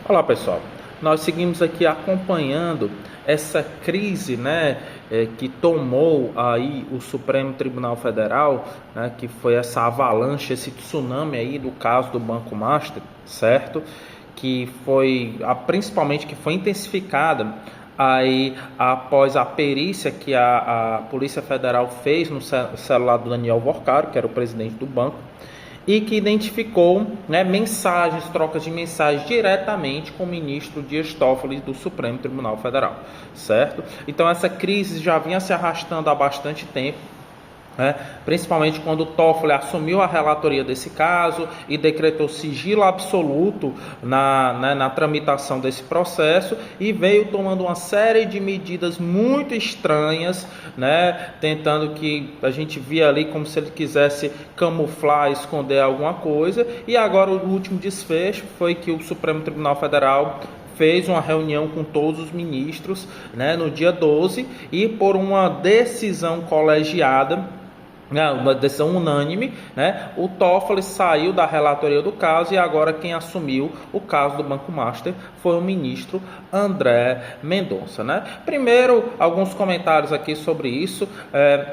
Olá pessoal, nós seguimos aqui acompanhando essa crise, que tomou aí o Supremo Tribunal Federal, que foi essa avalanche, esse tsunami aí do caso do Banco Master, certo? Que foi principalmente que foi intensificada aí após a perícia que a Polícia Federal fez no celular do Daniel Worcaro, que era o presidente do banco, e que identificou mensagens, trocas de mensagens diretamente com o ministro Dias Toffoli do Supremo Tribunal Federal, certo? Então essa crise já vinha se arrastando há bastante tempo, principalmente quando o Toffoli assumiu a relatoria desse caso e decretou sigilo absoluto na tramitação desse processo e veio tomando uma série de medidas muito estranhas, tentando que a gente via ali como se ele quisesse camuflar, esconder alguma coisa. E agora o último desfecho foi que o Supremo Tribunal Federal fez uma reunião com todos os ministros, no dia 12, e por uma decisão colegiada, uma decisão unânime, o Toffoli saiu da relatoria do caso e agora quem assumiu o caso do Banco Master foi o ministro André Mendonça. Primeiro, alguns comentários aqui sobre isso.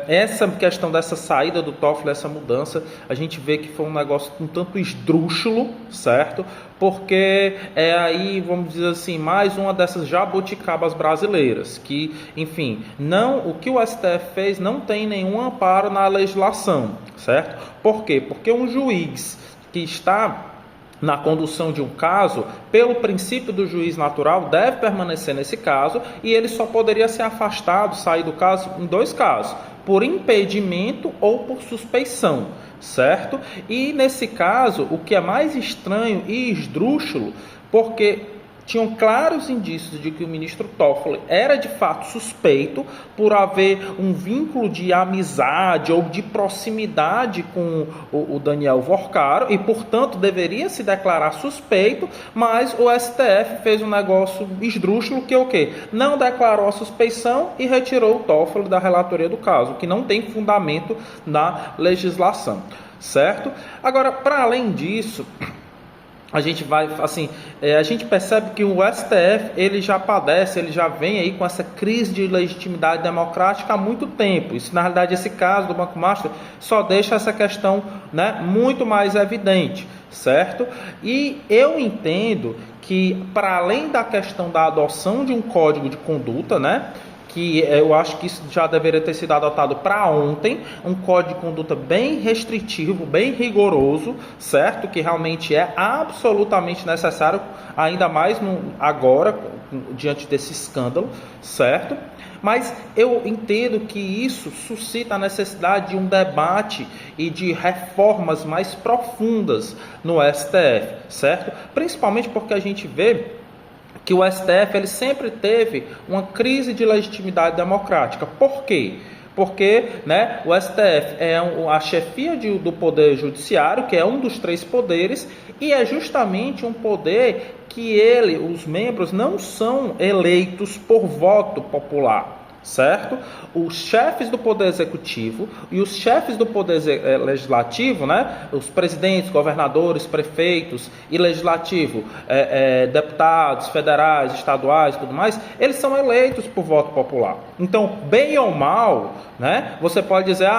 Essa questão dessa saída do Toffoli, essa mudança, a gente vê que foi um negócio um tanto esdrúxulo, certo? Porque é aí, vamos dizer assim, mais uma dessas jabuticabas brasileiras, que, enfim, o que o STF fez não tem nenhum amparo na legislação, certo? Por quê? Porque um juiz que está na condução de um caso, pelo princípio do juiz natural, deve permanecer nesse caso e ele só poderia ser afastado, sair do caso, em dois casos: por impedimento ou por suspeição, certo? E nesse caso, o que é mais estranho e esdrúxulo, porque tinham claros indícios de que o ministro Toffoli era de fato suspeito por haver um vínculo de amizade ou de proximidade com o Daniel Worcaro e, portanto, deveria se declarar suspeito, mas o STF fez um negócio esdrúxulo que é o quê? Não declarou a suspeição e retirou o Toffoli da relatoria do caso, que não tem fundamento na legislação, certo? Agora, para além disso, a gente a gente percebe que o STF ele já padece, ele já vem aí com essa crise de legitimidade democrática há muito tempo. Isso, na realidade, esse caso do Banco Master só deixa essa questão, muito mais evidente, certo? E eu entendo que, para além da questão da adoção de um código de conduta, que eu acho que isso já deveria ter sido adotado para ontem, um código de conduta bem restritivo, bem rigoroso, certo? Que realmente é absolutamente necessário, ainda mais agora, diante desse escândalo, certo? Mas eu entendo que isso suscita a necessidade de um debate e de reformas mais profundas no STF, certo? Principalmente porque a gente vê que o STF ele sempre teve uma crise de legitimidade democrática. Por quê? Porque o STF é a chefia do Poder Judiciário, que é um dos três poderes, e é justamente um poder que os membros não são eleitos por voto popular, certo? Os chefes do Poder Executivo e os chefes do Poder Legislativo, os presidentes, governadores, prefeitos e legislativo, deputados federais, estaduais e tudo mais, eles são eleitos por voto popular. Então, bem ou mal, você pode dizer,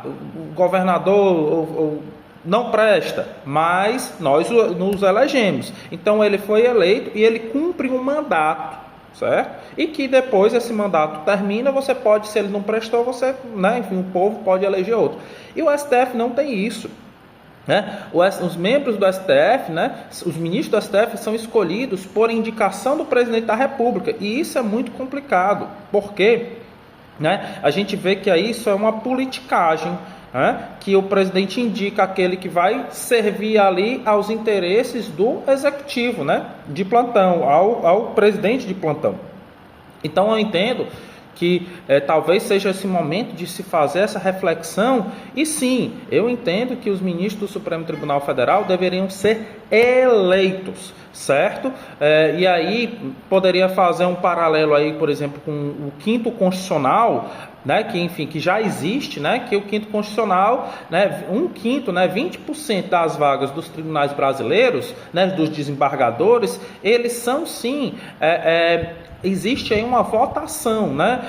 o governador não presta, mas nós nos elegemos. Então, ele foi eleito e ele cumpre um mandato, certo? E que depois esse mandato termina, você pode, se ele não prestou, enfim, o povo pode eleger outro. E o STF não tem isso, Os membros do STF, os ministros do STF são escolhidos por indicação do presidente da República, e isso é muito complicado, porque a gente vê que aí isso é uma politicagem, que o presidente indica aquele que vai servir ali aos interesses do executivo, de plantão, ao presidente de plantão. Então eu entendo que talvez seja esse momento de se fazer essa reflexão, e sim, eu entendo que os ministros do Supremo Tribunal Federal deveriam ser eleitos, certo? E aí poderia fazer um paralelo aí, por exemplo, com o quinto constitucional, né, que enfim, que já existe, né, que o quinto constitucional, né, um quinto, né, 20% das vagas dos tribunais brasileiros, né, dos desembargadores, eles são sim, existe aí uma votação, né,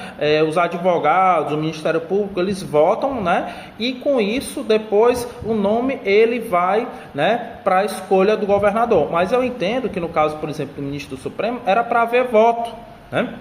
os advogados, o Ministério Público, eles votam, né, e com isso depois o nome ele vai, né, para a escolha do governador. Mas eu entendo que no caso, por exemplo, do ministro do Supremo, era para haver voto, né?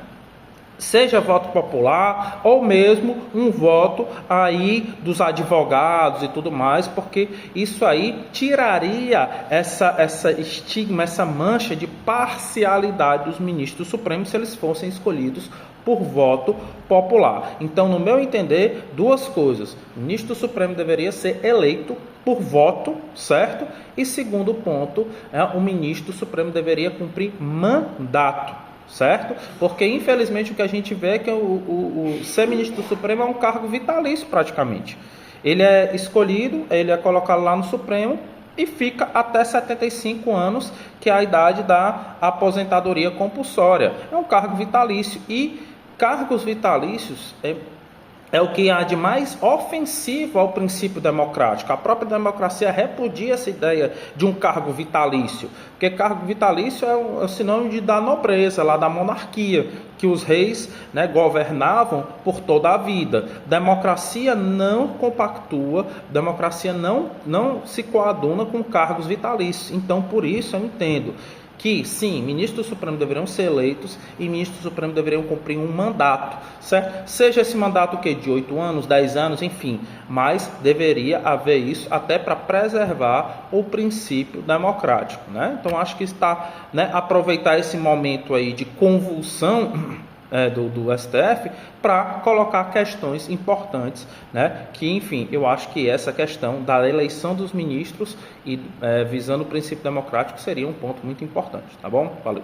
Seja voto popular ou mesmo um voto aí dos advogados e tudo mais, porque isso aí tiraria essa estigma, essa mancha de parcialidade dos ministros do Supremo se eles fossem escolhidos por voto popular. Então, no meu entender, duas coisas: o ministro do Supremo deveria ser eleito por voto, certo? E segundo ponto, o ministro do Supremo deveria cumprir mandato, certo? Porque infelizmente o que a gente vê é que o ser ministro do Supremo é um cargo vitalício praticamente. Ele é escolhido, ele é colocado lá no Supremo e fica até 75 anos, que é a idade da aposentadoria compulsória. É um cargo vitalício e cargos vitalícios é o que há de mais ofensivo ao princípio democrático. A própria democracia repudia essa ideia de um cargo vitalício, porque cargo vitalício é o sinônimo da nobreza, lá da monarquia, que os reis, né, governavam por toda a vida. Democracia não compactua, democracia não se coaduna com cargos vitalícios. Então, por isso eu entendo que, sim, ministros do Supremo deveriam ser eleitos e ministros do Supremo deveriam cumprir um mandato, certo? Seja esse mandato de 8 anos, 10 anos, enfim, mas deveria haver isso até para preservar o princípio democrático, né? Então, acho que está, né, aproveitar esse momento aí de convulsão do STF para colocar questões importantes, né? Que, enfim, eu acho que essa questão da eleição dos ministros e visando o princípio democrático seria um ponto muito importante, tá bom? Valeu!